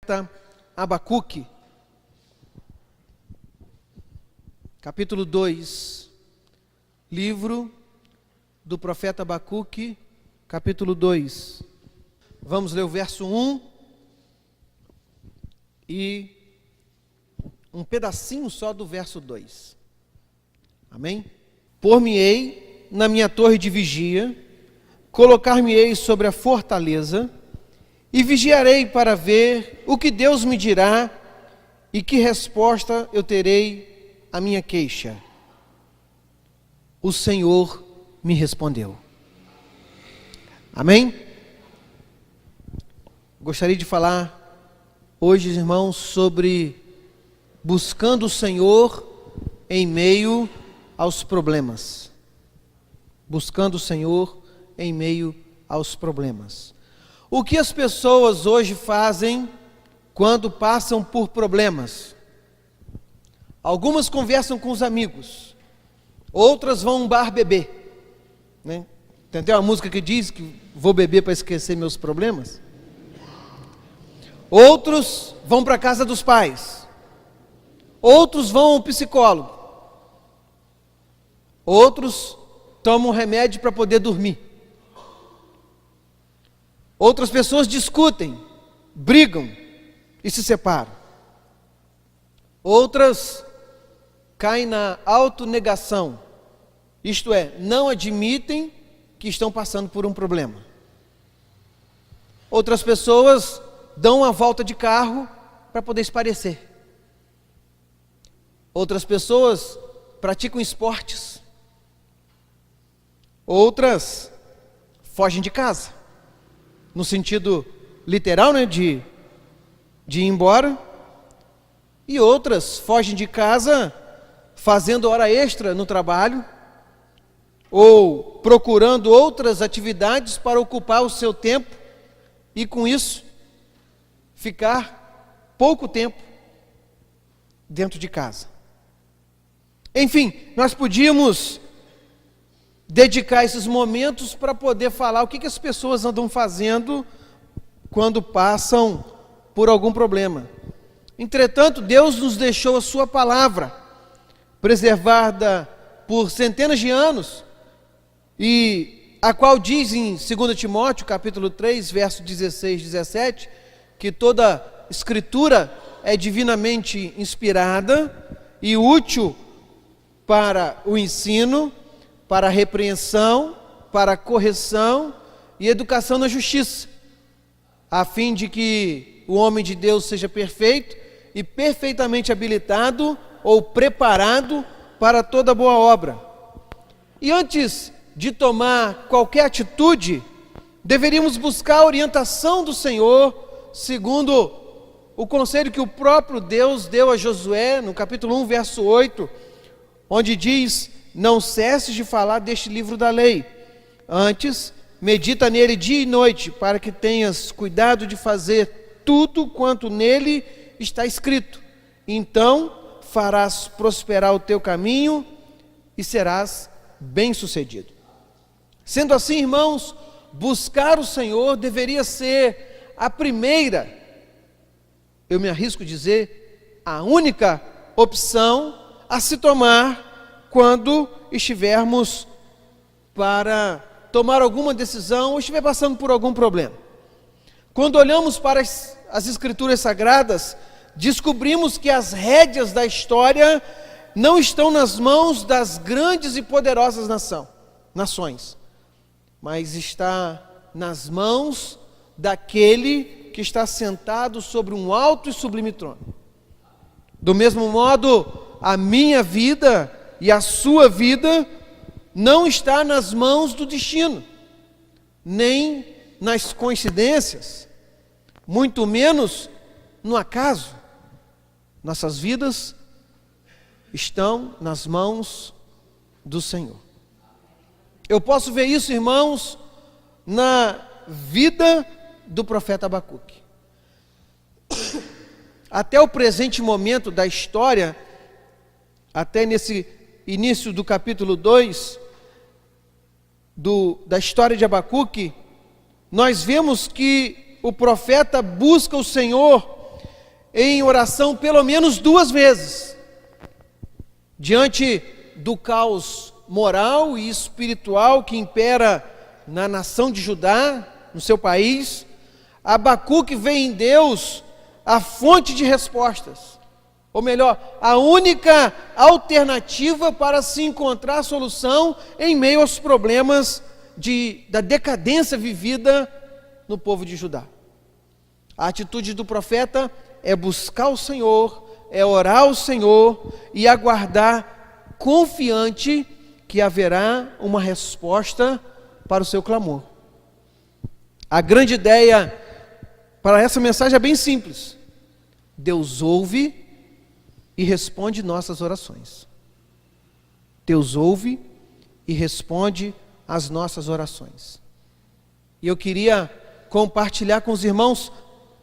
profeta Abacuque, capítulo 2, livro do profeta Abacuque, capítulo 2. Vamos ler o verso 1 e um pedacinho só do verso 2. Amém? Por-me-ei na minha torre de vigia, colocar-me-ei sobre a fortaleza, e vigiarei para ver o que Deus me dirá e que resposta eu terei à minha queixa. O Senhor me respondeu. Amém? Gostaria de falar hoje, irmãos, sobre buscando o Senhor em meio aos problemas. Buscando o Senhor em meio aos problemas. O que as pessoas hoje fazem quando passam por problemas? Algumas conversam com os amigos, outras vão a um bar beber, né? Tem até uma música que diz que vou beber para esquecer meus problemas. Outros vão para a casa dos pais, outros vão ao psicólogo, outros tomam remédio para poder dormir. Outras pessoas discutem, brigam e se separam. Outras caem na autonegação, isto é, não admitem que estão passando por um problema. Outras pessoas dão uma volta de carro para poder espairecer. Outras pessoas praticam esportes. Outras fogem de casa. No sentido literal, né, de ir embora, e outras fogem de casa fazendo hora extra no trabalho, ou procurando outras atividades para ocupar o seu tempo, e com isso, ficar pouco tempo dentro de casa. Enfim, nós podíamos dedicar esses momentos para poder falar o que as pessoas andam fazendo quando passam por algum problema. Entretanto, Deus nos deixou a sua palavra, preservada por centenas de anos, e a qual diz em 2 Timóteo, capítulo 3, verso 16 e 17, que toda escritura é divinamente inspirada e útil para o ensino, para a repreensão, para a correção e educação na justiça, a fim de que o homem de Deus seja perfeito e perfeitamente habilitado ou preparado para toda boa obra. E antes de tomar qualquer atitude, deveríamos buscar a orientação do Senhor, segundo o conselho que o próprio Deus deu a Josué, no capítulo 1, verso 8, onde diz: não cesses de falar deste livro da lei, antes medita nele dia e noite, para que tenhas cuidado de fazer tudo quanto nele está escrito. Então farás prosperar o teu caminho e serás bem-sucedido. Sendo assim, irmãos, buscar o Senhor deveria ser a primeira, eu me arrisco a dizer, a única opção a se tomar quando estivermos para tomar alguma decisão ou estiver passando por algum problema. Quando olhamos para as Escrituras Sagradas, descobrimos que as rédeas da não estão nas mãos das grandes e poderosas nações, mas está nas mãos daquele que está sentado sobre um alto e sublime trono. Do mesmo modo, a minha vida e a sua vida não está nas mãos do destino, nem nas coincidências, muito menos no acaso. Nossas vidas estão nas mãos do Senhor. Eu posso ver isso, irmãos, na vida do profeta Abacuque. Até o presente momento da história, até nesse início do capítulo 2 da história de Abacuque, nós vemos que o profeta busca o Senhor em oração pelo menos 2 vezes. Diante do caos moral e espiritual que impera na nação de Judá, no seu país, Abacuque vê em Deus a fonte de respostas. Ou melhor, a única alternativa para se encontrar solução em meio aos problemas da decadência vivida no povo de Judá. A atitude do profeta é buscar o Senhor, é orar ao Senhor e aguardar confiante que haverá uma resposta para o seu clamor. A grande ideia para essa mensagem é bem simples. Deus ouve e responde nossas orações. Deus ouve e responde as nossas orações. E eu queria compartilhar com os irmãos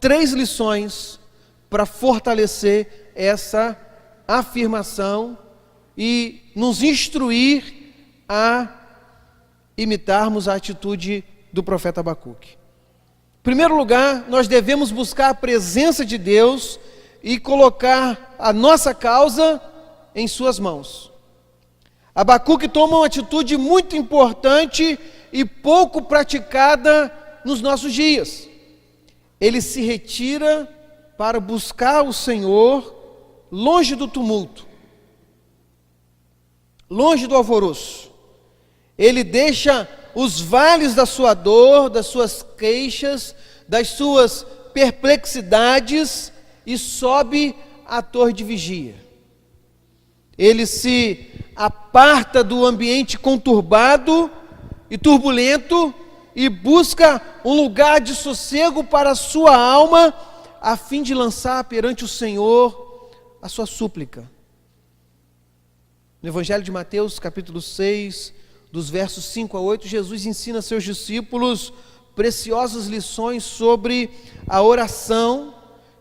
3 lições para fortalecer essa afirmação e nos instruir a imitarmos a atitude do profeta Abacuque. Em primeiro lugar, nós devemos buscar a presença de Deus e colocar a nossa causa em suas mãos. Abacuque toma uma atitude muito importante e pouco praticada nos nossos dias. Ele se retira para buscar o Senhor longe do tumulto, longe do alvoroço. Ele deixa os vales da sua dor, das suas queixas, das suas perplexidades e sobe à torre de vigia. Ele se aparta do ambiente conturbado e turbulento e busca um lugar de sossego para a sua alma, a fim de lançar perante o Senhor a sua súplica. No Evangelho de Mateus, capítulo 6, dos versos 5 a 8, Jesus ensina a seus discípulos preciosas lições sobre a oração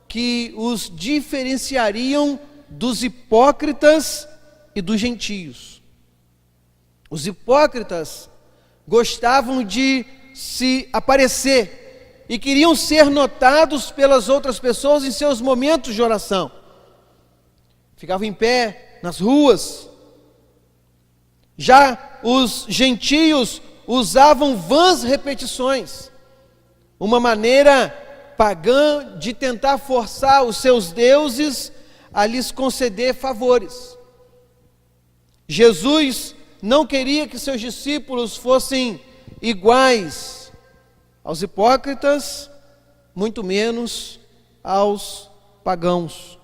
que os diferenciariam dos hipócritas e dos gentios. Os hipócritas gostavam de se aparecer e queriam ser notados pelas outras pessoas em seus momentos de oração. Ficavam em pé nas ruas. Já os gentios usavam vãs repetições, uma maneira pagã de tentar forçar os seus deuses a lhes conceder favores. Jesus não queria que seus discípulos fossem iguais aos hipócritas, muito menos aos pagãos.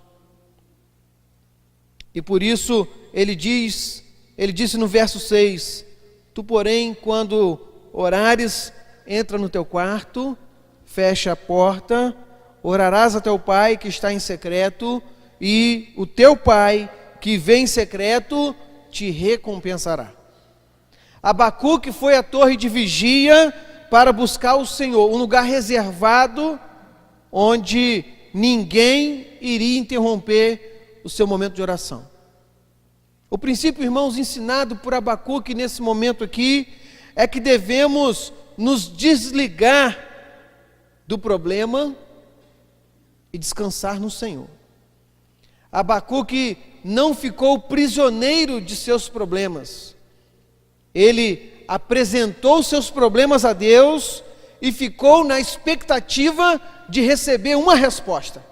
E por isso ele disse no verso 6, tu, porém, quando orares, entra no teu quarto, fecha a porta, orarás a teu pai que está em secreto, e o teu pai que vê em secreto te recompensará. Abacuque foi à torre de vigia para buscar o Senhor, um lugar reservado onde ninguém iria interromper o seu momento de oração. O princípio, irmãos, ensinado por Abacuque nesse momento aqui, é que devemos nos desligar do problema e descansar no Senhor. Abacuque não ficou prisioneiro de seus problemas. Ele apresentou seus problemas a Deus e ficou na expectativa de receber uma resposta.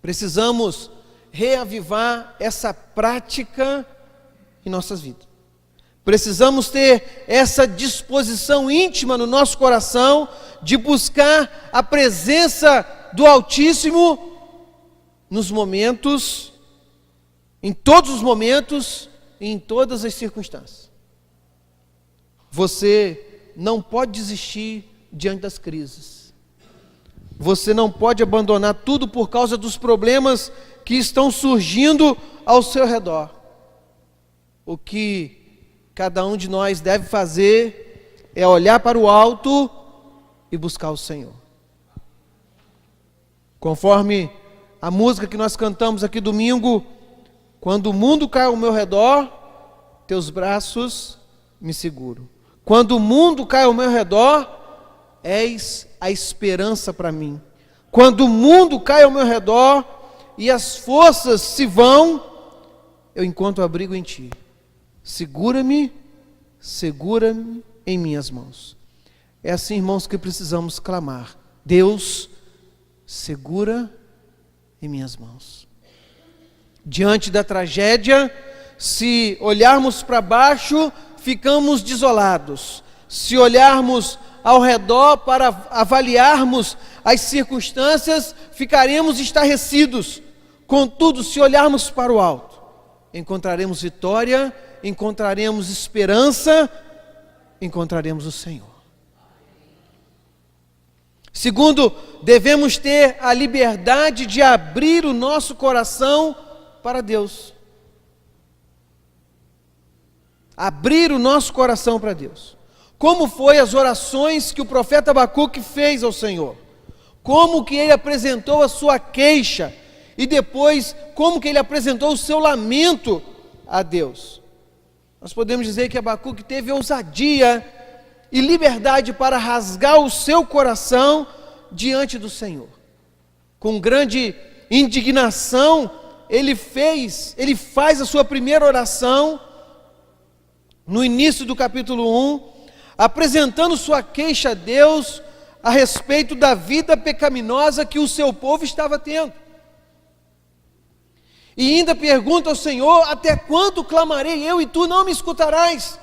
Precisamos reavivar essa prática em nossas vidas. Precisamos ter essa disposição íntima no nosso coração de buscar a presença do Altíssimo nos momentos, em todos os momentos e em todas as circunstâncias. Você não pode desistir diante das crises. Você não pode abandonar tudo por causa dos problemas que estão surgindo ao seu redor. O que cada um de nós deve fazer é olhar para o alto e buscar o Senhor. Conforme a música que nós cantamos aqui domingo, quando o mundo cai ao meu redor, teus braços me seguram. Quando o mundo cai ao meu redor, és a esperança para mim. Quando o mundo cai ao meu redor e as forças se vão, eu encontro abrigo em Ti. Segura-me em minhas mãos. É assim, irmãos, que precisamos clamar. Deus, segura em minhas mãos. Diante da tragédia, se olharmos para baixo, ficamos desolados. Se olharmos ao redor para avaliarmos as circunstâncias, ficaremos estarrecidos. Contudo, se olharmos para o alto, encontraremos vitória, encontraremos esperança, encontraremos o Senhor. Segundo, devemos ter a liberdade de abrir o nosso coração para Deus. Abrir o nosso coração para Deus. Como foi as orações que o profeta Abacuque fez ao Senhor? Como que ele apresentou a sua queixa? E depois, como que ele apresentou o seu lamento a Deus? Nós podemos dizer que Abacuque teve ousadia e liberdade para rasgar o seu coração diante do Senhor. Com grande indignação, ele faz a sua primeira oração, no início do capítulo 1, apresentando sua queixa a Deus a respeito da vida pecaminosa que o seu povo estava tendo. E ainda pergunta ao Senhor: até quando clamarei eu e tu não me escutarás?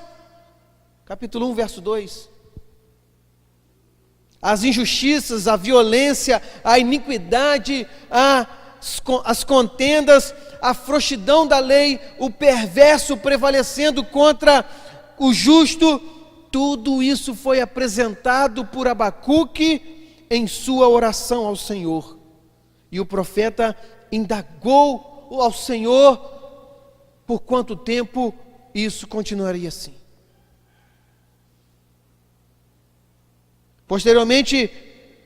Capítulo 1, verso 2. As injustiças, a violência, a iniquidade, as contendas, a frouxidão da lei, o perverso prevalecendo contra o justo, tudo isso foi apresentado por Abacuque em sua oração ao Senhor. E o profeta indagou ao Senhor por quanto tempo isso continuaria assim. Posteriormente,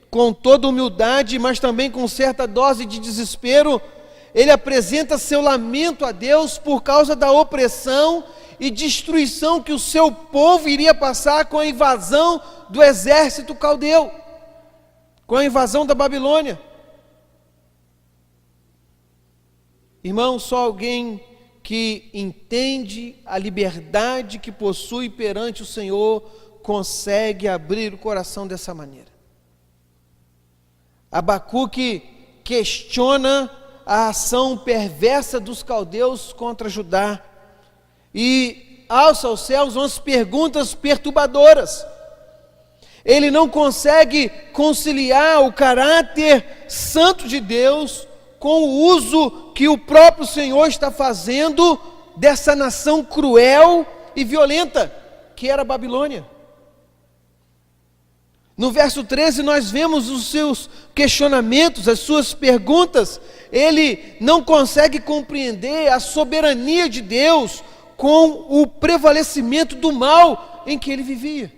com toda humildade, mas também com certa dose de desespero, ele apresenta seu lamento a Deus por causa da opressão e destruição que o seu povo iria passar com a invasão do exército caldeu, com a invasão da Babilônia. Irmão, só alguém que entende a liberdade que possui perante o Senhor consegue abrir o coração dessa maneira. Abacuque questiona a ação perversa dos caldeus contra Judá e alça aos céus umas perguntas perturbadoras. Ele não consegue conciliar o caráter santo de Deus com o uso que o próprio Senhor está fazendo dessa nação cruel e violenta que era a Babilônia. No verso 13 nós vemos os seus questionamentos, as suas perguntas. Ele não consegue compreender a soberania de Deus com o prevalecimento do mal em que ele vivia.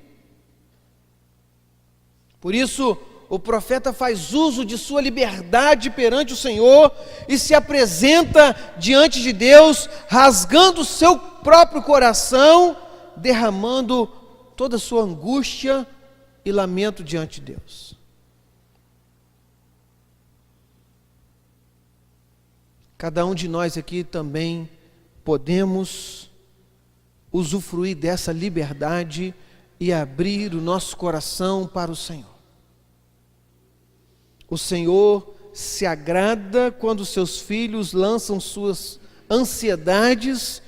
Por isso, o profeta faz uso de sua liberdade perante o Senhor e se apresenta diante de Deus, rasgando o seu próprio coração, derramando toda a sua angústia e lamento diante de Deus. Cada um de nós aqui também podemos usufruir dessa liberdade e abrir o nosso coração para o Senhor. O Senhor se agrada quando seus filhos lançam suas ansiedades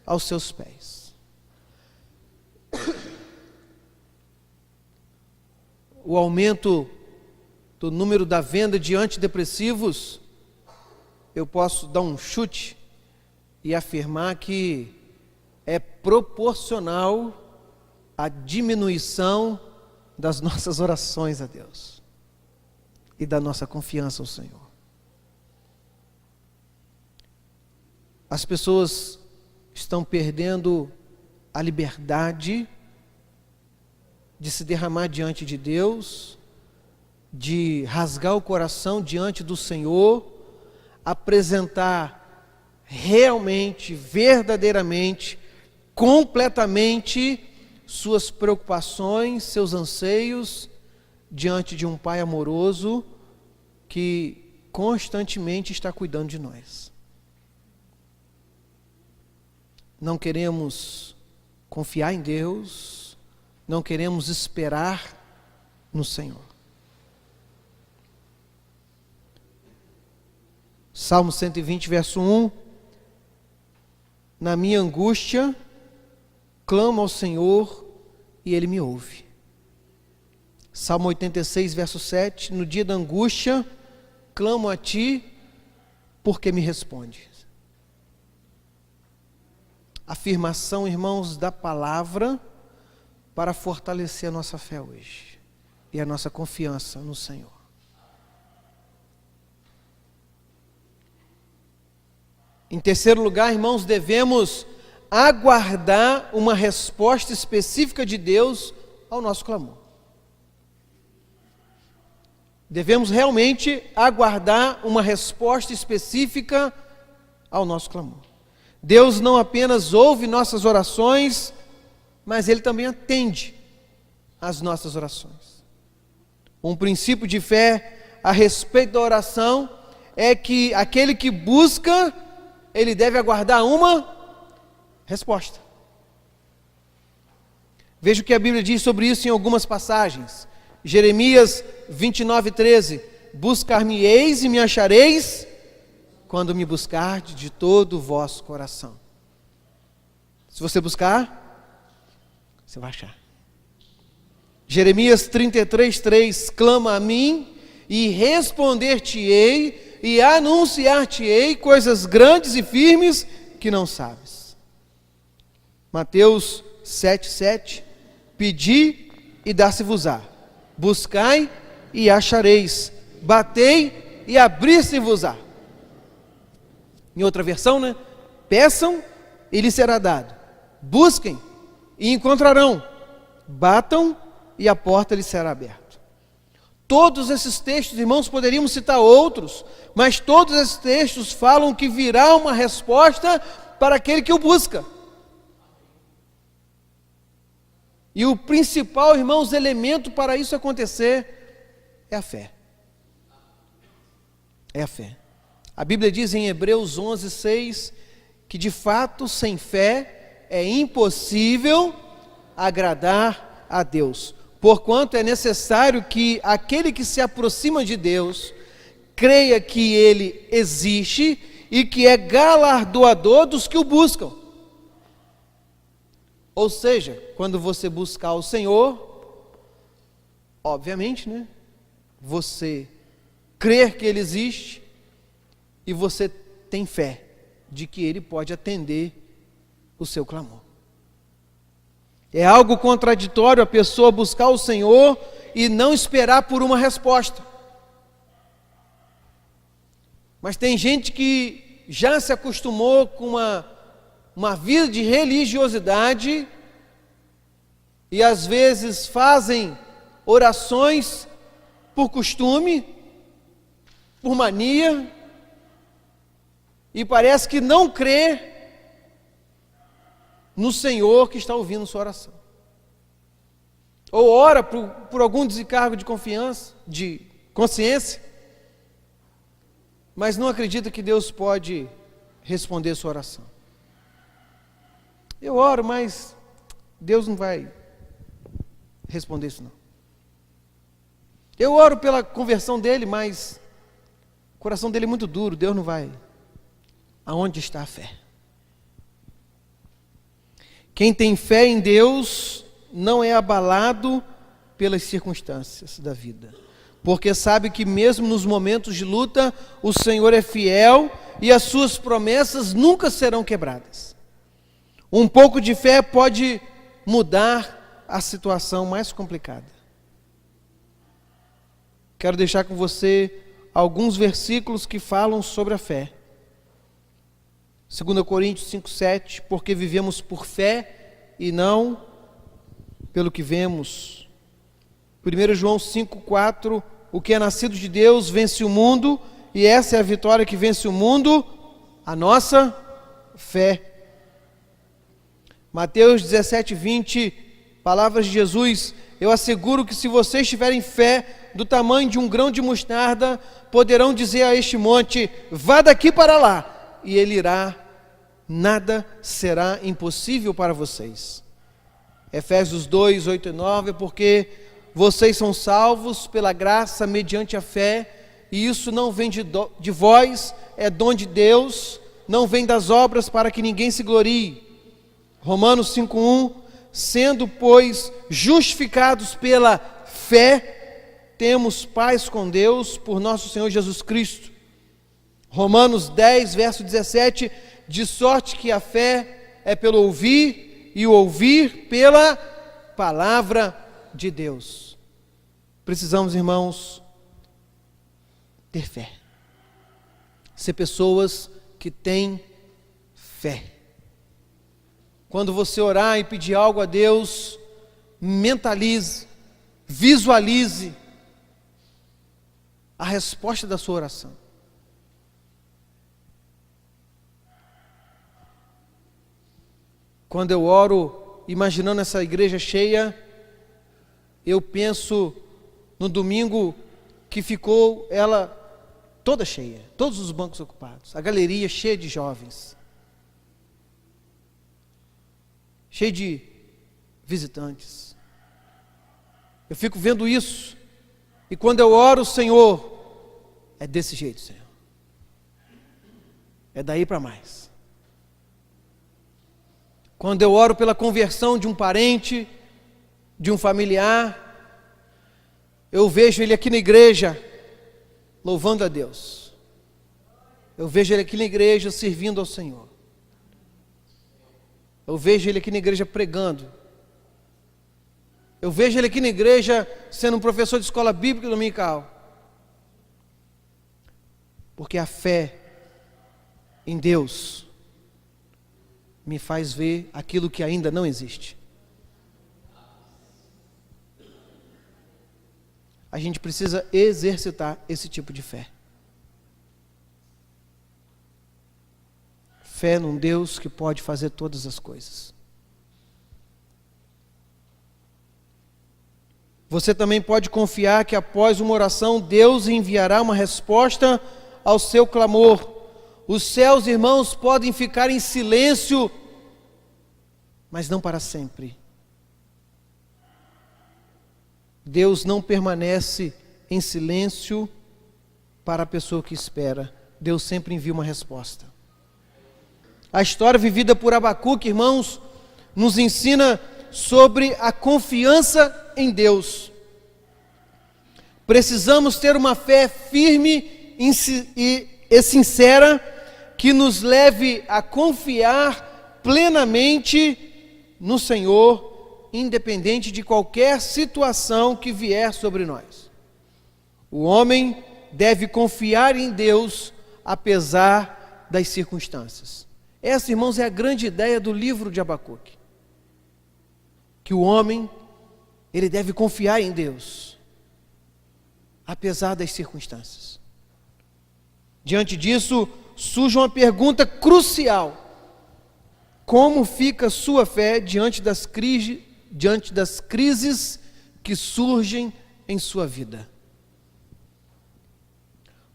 aos seus pés. O aumento do número da venda de antidepressivos, eu posso dar um chute e afirmar que é proporcional à diminuição das nossas orações a Deus e da nossa confiança ao Senhor. As pessoas estão perdendo a liberdade de se derramar diante de Deus, de rasgar o coração diante do Senhor, apresentar realmente, verdadeiramente, completamente suas preocupações, seus anseios diante de um Pai amoroso que constantemente está cuidando de nós. Não queremos confiar em Deus, não queremos esperar no Senhor. Salmo 120, verso 1. Na minha angústia, clamo ao Senhor e Ele me ouve. Salmo 86, verso 7. No dia da angústia, clamo a Ti, porque me responde. Afirmação, irmãos, da palavra para fortalecer a nossa fé hoje e a nossa confiança no Senhor. Em terceiro lugar, irmãos, devemos aguardar uma resposta específica de Deus ao nosso clamor. Devemos realmente aguardar uma resposta específica ao nosso clamor. Deus não apenas ouve nossas orações, mas Ele também atende às nossas orações. Um princípio de fé a respeito da oração é que aquele que busca, ele deve aguardar uma resposta. Veja o que a Bíblia diz sobre isso em algumas passagens. Jeremias 29:13. Buscar-me-eis e me achareis, quando me buscardes de todo o vosso coração. Se você buscar, você vai achar. Jeremias 33:3. Clama a mim e responder-te-ei e anunciar-te-ei coisas grandes e firmes que não sabes. Mateus 7:7. Pedi e dar-se-vos-á. Buscai e achareis. Batei e abrir-se-vos-á. Em outra versão, peçam e lhes será dado. Busquem e encontrarão. Batam e a porta lhes será aberta. Todos esses textos, irmãos, poderíamos citar outros, mas todos esses textos falam que virá uma resposta para aquele que o busca. E o principal, irmãos, elemento para isso acontecer é a fé. É a fé. A Bíblia diz em Hebreus 11:6 que de fato sem fé é impossível agradar a Deus. Porquanto é necessário que aquele que se aproxima de Deus creia que Ele existe e que é galardoador dos que o buscam. Ou seja, quando você buscar o Senhor, obviamente, você crer que Ele existe e você tem fé de que Ele pode atender o seu clamor. É algo contraditório a pessoa buscar o Senhor e não esperar por uma resposta. Mas tem gente que já se acostumou com uma vida de religiosidade e às vezes fazem orações por costume, por mania, e parece que não crê no Senhor que está ouvindo sua oração. Ou ora por algum desencargo de confiança, de consciência, mas não acredita que Deus pode responder sua oração. Eu oro, mas Deus não vai responder isso não. Eu oro pela conversão dele, mas o coração dele é muito duro, Deus não vai. Aonde está a fé? Quem tem fé em Deus não é abalado pelas circunstâncias da vida, porque sabe que mesmo nos momentos de luta, o Senhor é fiel e as suas promessas nunca serão quebradas. Um pouco de fé pode mudar a situação mais complicada. Quero deixar com você alguns versículos que falam sobre a fé. 2 Coríntios 5:7, porque vivemos por fé e não pelo que vemos. 1 João 5:4, o que é nascido de Deus vence o mundo, e essa é a vitória que vence o mundo, a nossa fé. Mateus 17:20, palavras de Jesus: eu asseguro que se vocês tiverem fé do tamanho de um grão de mostarda, poderão dizer a este monte: vá daqui para lá, e ele irá, nada será impossível para vocês. Efésios 2, 8 e 9, porque vocês são salvos pela graça mediante a fé, e isso não vem de vós, é dom de Deus, não vem das obras para que ninguém se glorie. Romanos 5:1, sendo, pois, justificados pela fé, temos paz com Deus por nosso Senhor Jesus Cristo. Romanos 10, verso 17, de sorte que a fé é pelo ouvir, e o ouvir pela palavra de Deus. Precisamos, irmãos, ter fé. Ser pessoas que têm fé. Quando você orar e pedir algo a Deus, mentalize, visualize a resposta da sua oração. Quando eu oro, imaginando essa igreja cheia, eu penso no domingo que ficou ela toda cheia, todos os bancos ocupados, a galeria cheia de jovens, cheia de visitantes. Eu fico vendo isso, e quando eu oro, Senhor, é desse jeito, Senhor. É daí para mais. Quando eu oro pela conversão de um parente, de um familiar, eu vejo ele aqui na igreja, louvando a Deus. Eu vejo ele aqui na igreja, servindo ao Senhor. Eu vejo ele aqui na igreja pregando. Eu vejo ele aqui na igreja sendo um professor de escola bíblica dominical. Porque a fé em Deus me faz ver aquilo que ainda não existe. A gente precisa exercitar esse tipo de fé. Fé num Deus que pode fazer todas as coisas. Você também pode confiar que após uma oração, Deus enviará uma resposta ao seu clamor. Os céus, irmãos, podem ficar em silêncio, mas não para sempre. Deus não permanece em silêncio para a pessoa que espera. Deus sempre envia uma resposta. A história vivida por Abacuque, irmãos, nos ensina sobre a confiança em Deus. Precisamos ter uma fé firme e sincera que nos leve a confiar plenamente no Senhor, independente de qualquer situação que vier sobre nós. O homem deve confiar em Deus apesar das circunstâncias. Essa, irmãos, é a grande ideia do livro de Abacuque. Que o homem, ele deve confiar em Deus, apesar das circunstâncias. Diante disso, surge uma pergunta crucial: como fica sua fé diante das crises que surgem em sua vida?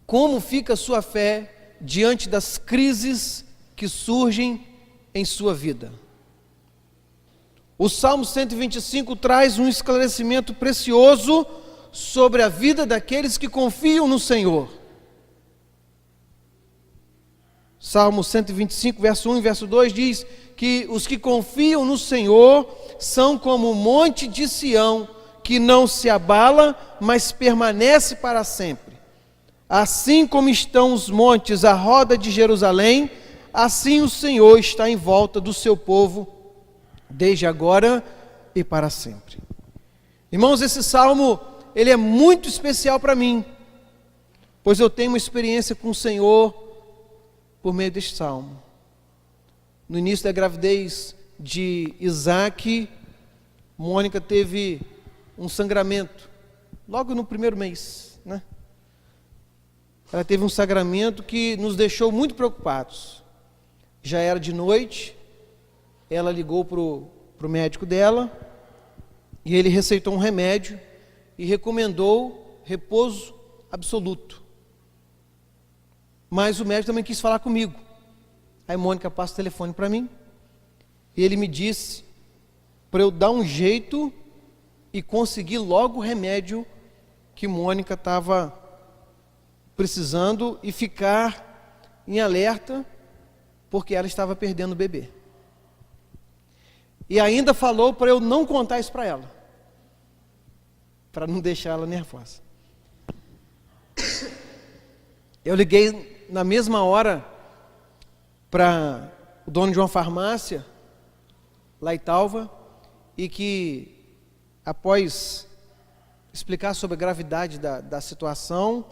Como fica sua fé diante das crises que surgem em sua vida? O Salmo 125 traz um esclarecimento precioso sobre a vida daqueles que confiam no Senhor. Salmo 125, verso 1 e verso 2 diz que os que confiam no Senhor são como o monte de Sião, que não se abala, mas permanece para sempre. Assim como estão os montes à roda de Jerusalém, assim o Senhor está em volta do seu povo, desde agora e para sempre. Irmãos, esse salmo, ele é muito especial para mim, pois eu tenho uma experiência com o Senhor por meio deste salmo. No início da gravidez de Isaac, Mônica teve um sangramento, logo no primeiro mês, né? Ela teve um sangramento que nos deixou muito preocupados. Já era de noite, ela ligou para o médico dela, e ele receitou um remédio, e recomendou repouso absoluto. Mas o médico também quis falar comigo. Aí Mônica passa o telefone para mim, e ele me disse para eu dar um jeito e conseguir logo o remédio que Mônica estava precisando e ficar em alerta, porque ela estava perdendo o bebê. E ainda falou para eu não contar isso para ela, para não deixar ela nervosa. Eu liguei na mesma hora para o dono de uma farmácia lá em Italva, e que, após explicar sobre a gravidade da situação,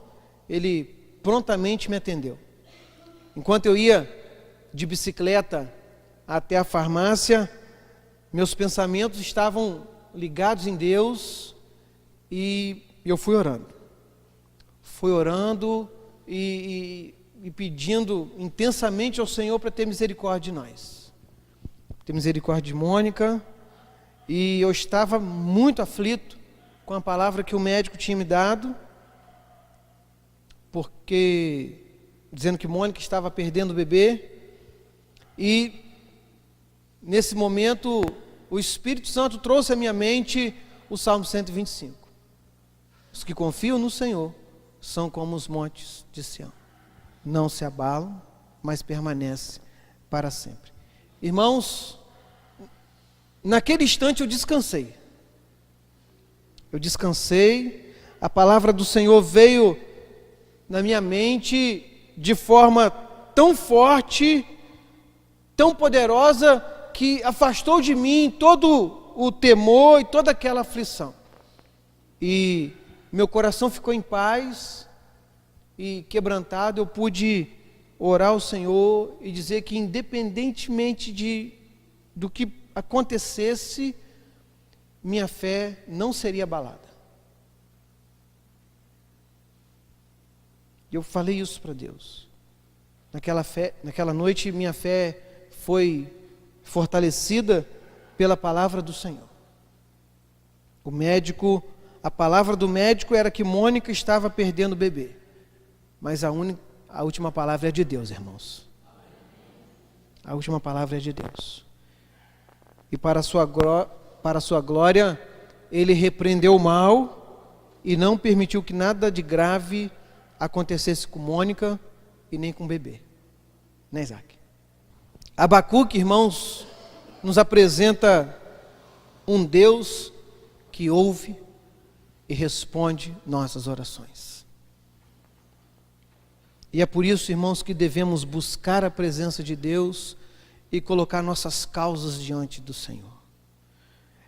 ele prontamente me atendeu. Enquanto eu ia de bicicleta até a farmácia, meus pensamentos estavam ligados em Deus, e eu fui orando. Fui orando e pedindo intensamente ao Senhor para ter misericórdia de nós. Ter misericórdia de Mônica. E eu estava muito aflito com a palavra que o médico tinha me dado, porque dizendo que Mônica estava perdendo o bebê. E nesse momento o Espírito Santo trouxe à minha mente o Salmo 125. Os que confiam no Senhor são como os montes de Sião, não se abalam, mas permanecem para sempre. Irmãos, naquele instante eu descansei. A palavra do Senhor veio na minha mente de forma tão forte, tão poderosa, que afastou de mim todo o temor e toda aquela aflição. E meu coração ficou em paz e quebrantado. Eu pude orar ao Senhor e dizer que, independentemente do que acontecesse, minha fé não seria abalada. Eu falei isso para Deus. Naquela noite, minha fé foi fortalecida pela palavra do Senhor. A palavra do médico era que Mônica estava perdendo o bebê. Mas a última palavra é de Deus, irmãos. A última palavra é de Deus. E para a sua glória, Ele repreendeu o mal e não permitiu que nada de grave acontecesse com Mônica e nem com o bebê. Né, Isaac? Abacuque, irmãos, nos apresenta um Deus que ouve e responde nossas orações. E é por isso, irmãos, que devemos buscar a presença de Deus e colocar nossas causas diante do Senhor.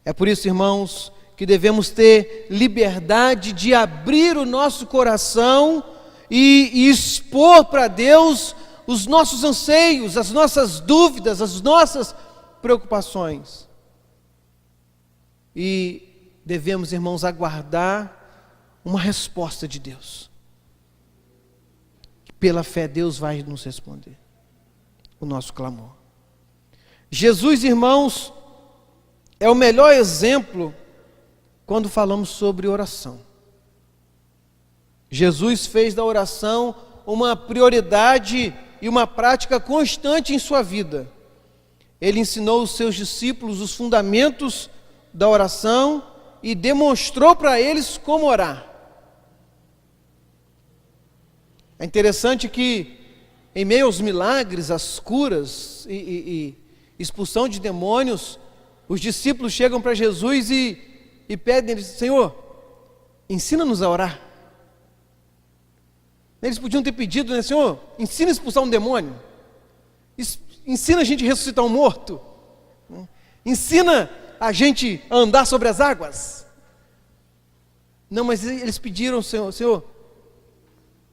É por isso, irmãos, que devemos ter liberdade de abrir o nosso coração e expor para Deus os nossos anseios, as nossas dúvidas, as nossas preocupações. E devemos, irmãos, aguardar uma resposta de Deus. Pela fé, Deus vai nos responder o nosso clamor. Jesus, irmãos, é o melhor exemplo quando falamos sobre oração. Jesus fez da oração uma prioridade e uma prática constante em sua vida. Ele ensinou os seus discípulos os fundamentos da oração e demonstrou para eles como orar. É interessante que, em meio aos milagres, as curas e expulsão de demônios, os discípulos chegam para Jesus e pedem: Senhor, ensina-nos a orar. Eles podiam ter pedido, né? Senhor, ensina a expulsar um demônio, ensina a gente a ressuscitar um morto, ensina a gente a andar sobre as águas. Não, mas eles pediram: Senhor,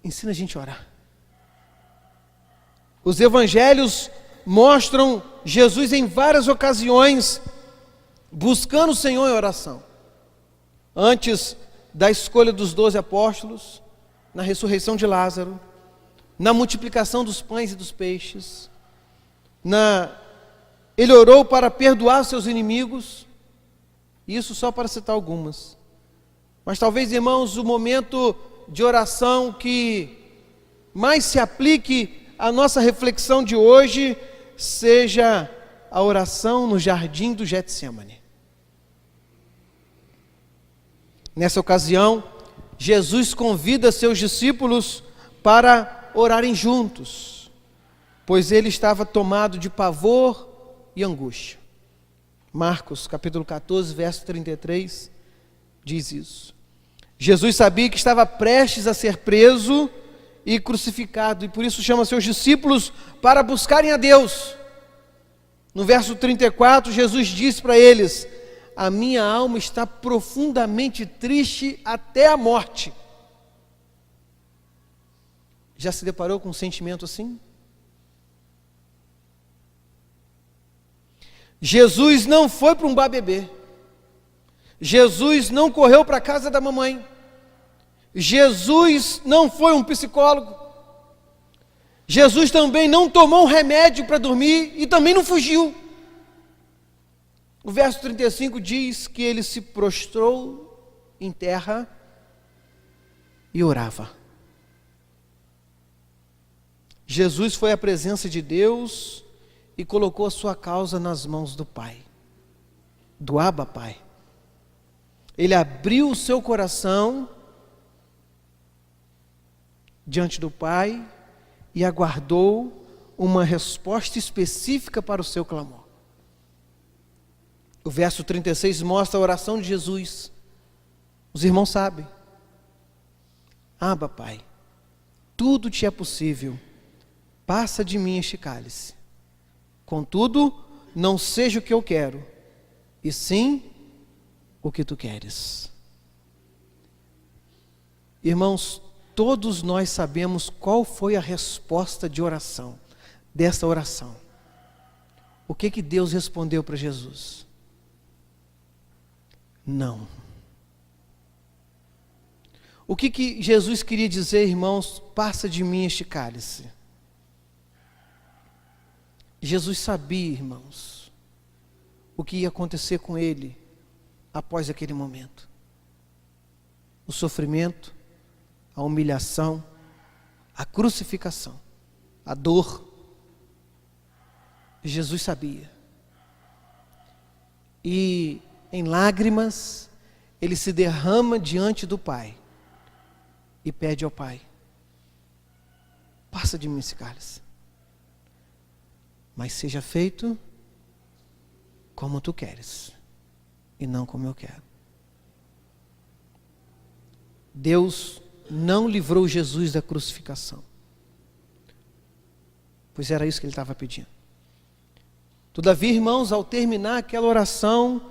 ensina a gente a orar. Os evangelhos mostram Jesus em várias ocasiões buscando o Senhor em oração. Antes da escolha dos 12 apóstolos, na ressurreição de Lázaro, na multiplicação dos pães e dos peixes, ele orou para perdoar seus inimigos, isso só para citar algumas. Mas talvez, irmãos, o momento de oração que mais se aplique à nossa reflexão de hoje seja a oração no jardim do Getsêmani. Nessa ocasião, Jesus convida seus discípulos para orarem juntos, pois ele estava tomado de pavor e angústia. Marcos, capítulo 14, verso 33, diz isso. Jesus sabia que estava prestes a ser preso e crucificado, e por isso chama seus discípulos para buscarem a Deus. No verso 34, Jesus disse para eles: a minha alma está profundamente triste até a morte. Já se deparou com um sentimento assim? Jesus não foi para um bar beber. Jesus não correu para a casa da mamãe. Jesus não foi um psicólogo. Jesus também não tomou um remédio para dormir e também não fugiu. O verso 35 diz que ele se prostrou em terra e orava. Jesus foi à presença de Deus e colocou a sua causa nas mãos do Pai, do Abba Pai. Ele abriu o seu coração diante do Pai e aguardou uma resposta específica para o seu clamor. O verso 36 mostra a oração de Jesus. Os irmãos sabem. Abba, Pai, tudo te é possível. Passa de mim este cálice. Contudo, não seja o que eu quero, e sim o que tu queres. Irmãos, todos nós sabemos qual foi a resposta de oração, dessa oração. O que Deus respondeu para Jesus? Não. O que Jesus queria dizer, irmãos? Passa de mim este cálice. Jesus sabia, irmãos, o que ia acontecer com ele após aquele momento. O sofrimento, a humilhação, a crucificação, a dor. Jesus sabia. E em lágrimas, ele se derrama diante do Pai e pede ao Pai: passa de mim esse cálice, mas seja feito como tu queres e não como eu quero. Deus não livrou Jesus da crucificação, pois era isso que ele estava pedindo. Todavia, irmãos, ao terminar aquela oração,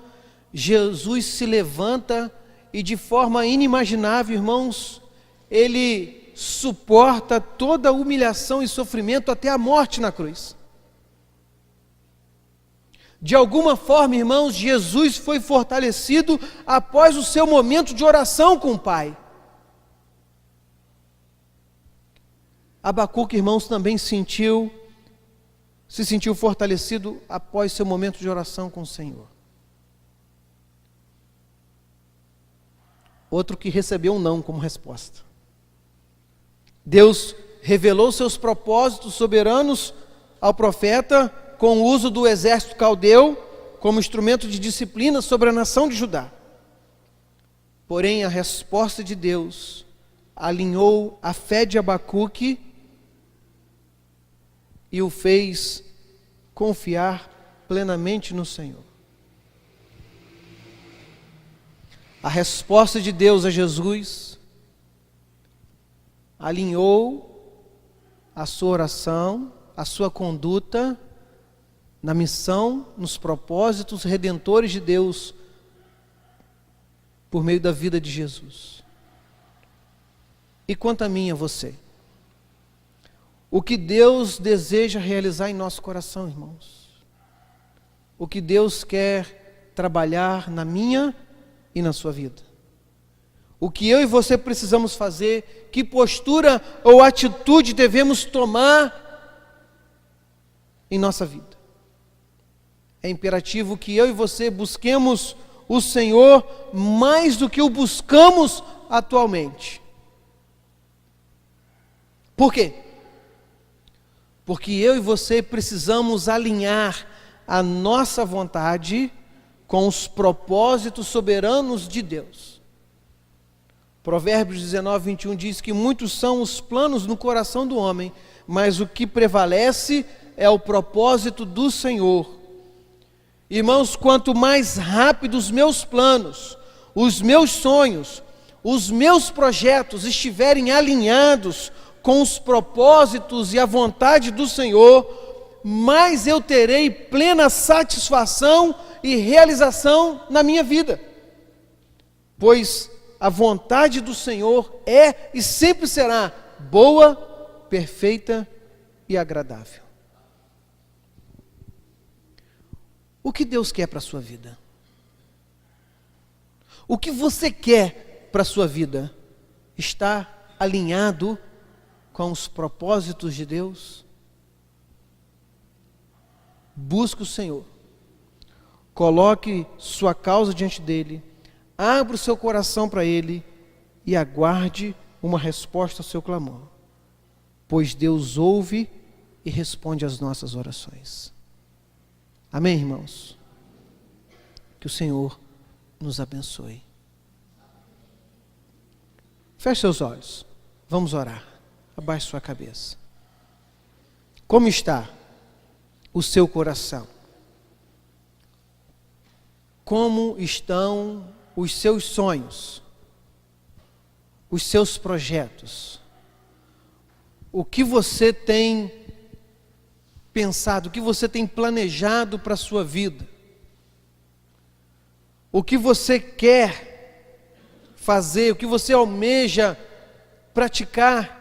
Jesus se levanta e de forma inimaginável, irmãos, ele suporta toda a humilhação e sofrimento até a morte na cruz. De alguma forma, irmãos, Jesus foi fortalecido após o seu momento de oração com o Pai. Abacuque, irmãos, também se sentiu fortalecido após seu momento de oração com o Senhor. Outro que recebeu um não como resposta. Deus revelou seus propósitos soberanos ao profeta com o uso do exército caldeu como instrumento de disciplina sobre a nação de Judá. Porém, a resposta de Deus alinhou a fé de Abacuque e o fez confiar plenamente no Senhor. A resposta de Deus a Jesus alinhou a sua oração, a sua conduta na missão, nos propósitos redentores de Deus por meio da vida de Jesus. E quanto a mim e a você? O que Deus deseja realizar em nosso coração, irmãos? O que Deus quer trabalhar na minha e na sua vida? O que eu e você precisamos fazer? Que postura ou atitude devemos tomar em nossa vida? É imperativo que eu e você busquemos o Senhor mais do que o buscamos atualmente. Por quê? Porque eu e você precisamos alinhar a nossa vontade com os propósitos soberanos de Deus. Provérbios 19, 21 diz que muitos são os planos no coração do homem, mas o que prevalece é o propósito do Senhor. Irmãos, quanto mais rápido os meus planos, os meus sonhos, os meus projetos estiverem alinhados com os propósitos e a vontade do Senhor, mais eu terei plena satisfação e realização na minha vida. Pois a vontade do Senhor é e sempre será boa, perfeita e agradável. O que Deus quer para a sua vida? O que você quer para a sua vida? Está alinhado com os propósitos de Deus? Busque o Senhor. Coloque sua causa diante dEle. Abra o seu coração para Ele e aguarde uma resposta ao seu clamor. Pois Deus ouve e responde às nossas orações. Amém, irmãos? Que o Senhor nos abençoe. Feche seus olhos. Vamos orar. Abaixe sua cabeça. Como está o seu coração? Como estão os seus sonhos? Os seus projetos? O que você tem pensado, o que você tem planejado para a sua vida? O que você quer fazer, o que você almeja praticar?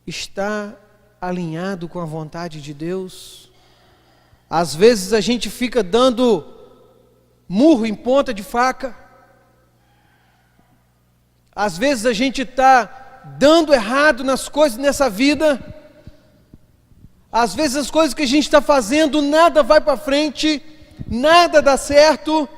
Está alinhado com a vontade de Deus? Às vezes a gente fica dando murro em ponta de faca. Às vezes a gente está dando errado nas coisas nessa vida. Às vezes as coisas que a gente está fazendo, nada vai para frente, nada dá certo.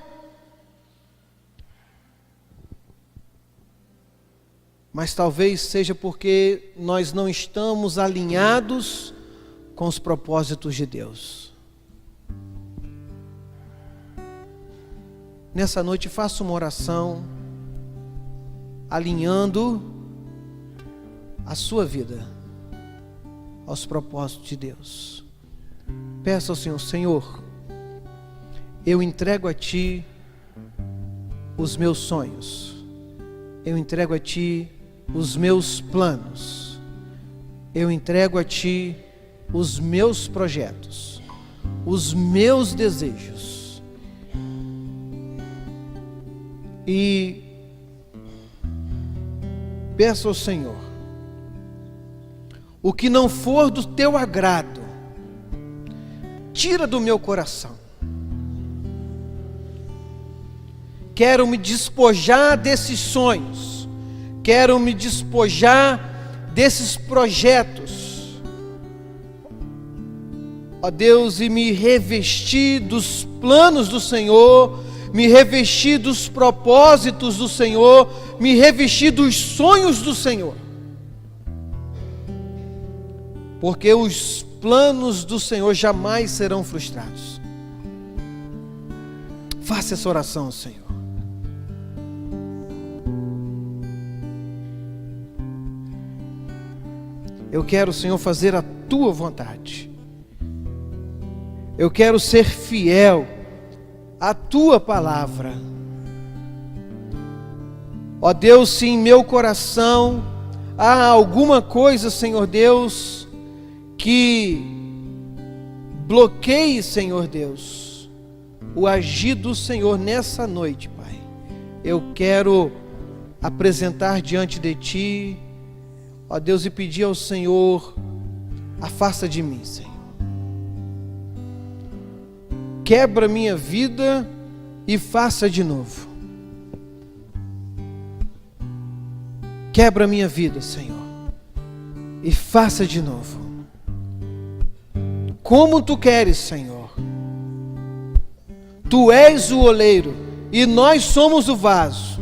Mas talvez seja porque nós não estamos alinhados com os propósitos de Deus. Nessa noite faça uma oração alinhando a sua vida aos propósitos de Deus. Peça ao Senhor: Senhor, eu entrego a Ti os meus sonhos, eu entrego a Ti os meus planos, eu entrego a Ti os meus projetos, os meus desejos. E peço ao Senhor, o que não for do Teu agrado, tira do meu coração. Quero me despojar desses sonhos, quero me despojar desses projetos, ó Deus, e me revestir dos planos do Senhor, me revestir dos propósitos do Senhor, me revestir dos sonhos do Senhor. Porque os planos do Senhor jamais serão frustrados. Faça essa oração, Senhor. Eu quero, Senhor, fazer a Tua vontade. Eu quero ser fiel à Tua palavra. Ó Deus, se em meu coração há alguma coisa, Senhor Deus, que bloqueie, Senhor Deus, o agir do Senhor nessa noite, Pai, eu quero apresentar diante de Ti, ó Deus, e pedir ao Senhor: afasta de mim, Senhor. Quebra minha vida e faça de novo. Quebra minha vida, Senhor, e faça de novo. como tu queres, Senhor. Tu és o oleiro e nós somos o vaso.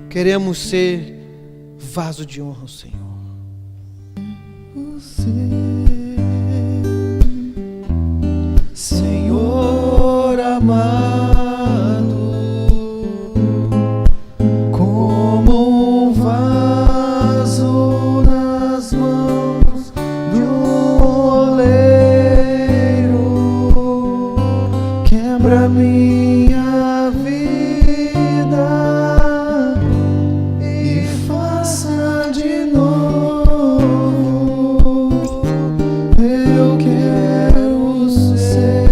Queremos ser vaso de honra, Senhor. Senhor amado, como um vaso nas mãos do oleiro, quebra minha vida e faça de novo. Eu quero ser,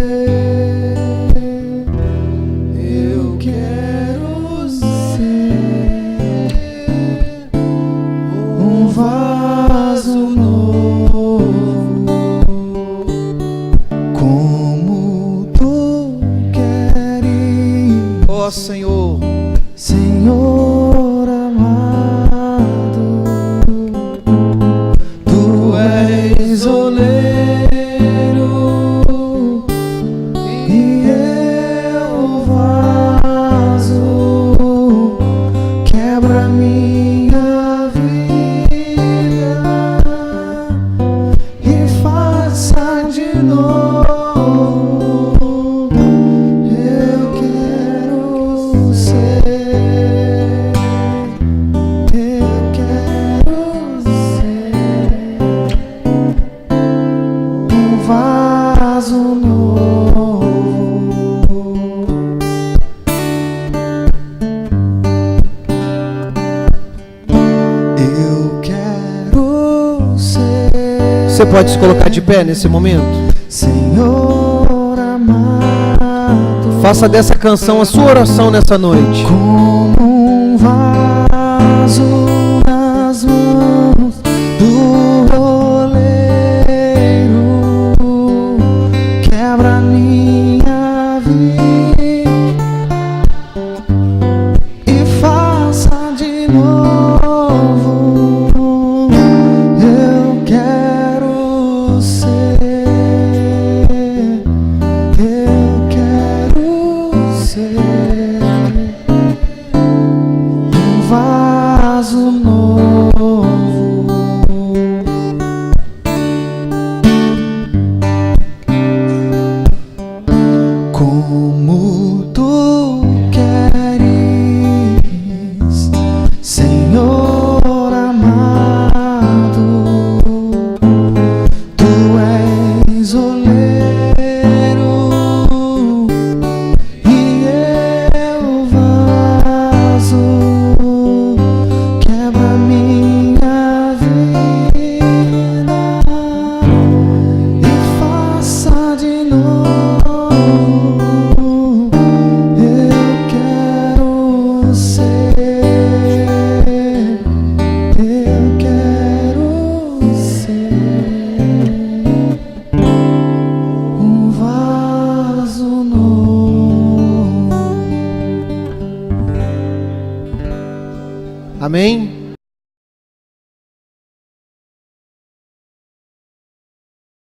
eu quero ser um vaso novo, como tu queres, ó Senhor, Senhor amado. Tu és oleiro e eu vaso, quebra minha vida e faça de novo. Eu quero ser, eu quero ser um vaso novo. Eu quero ser. Você pode se colocar de pé nesse momento? Senhor amado, faça dessa canção a sua oração nessa noite. Como um vaso nas mãos do oleiro, quebra minha vida e faça de novo. Eu quero ser, eu quero ser um vaso novo. Como tu queres, Senhor amado. Tu és oleiro e eu vaso, quebra minha vida e faça de novo. Eu quero ser, eu quero ser um vaso novo. Amém?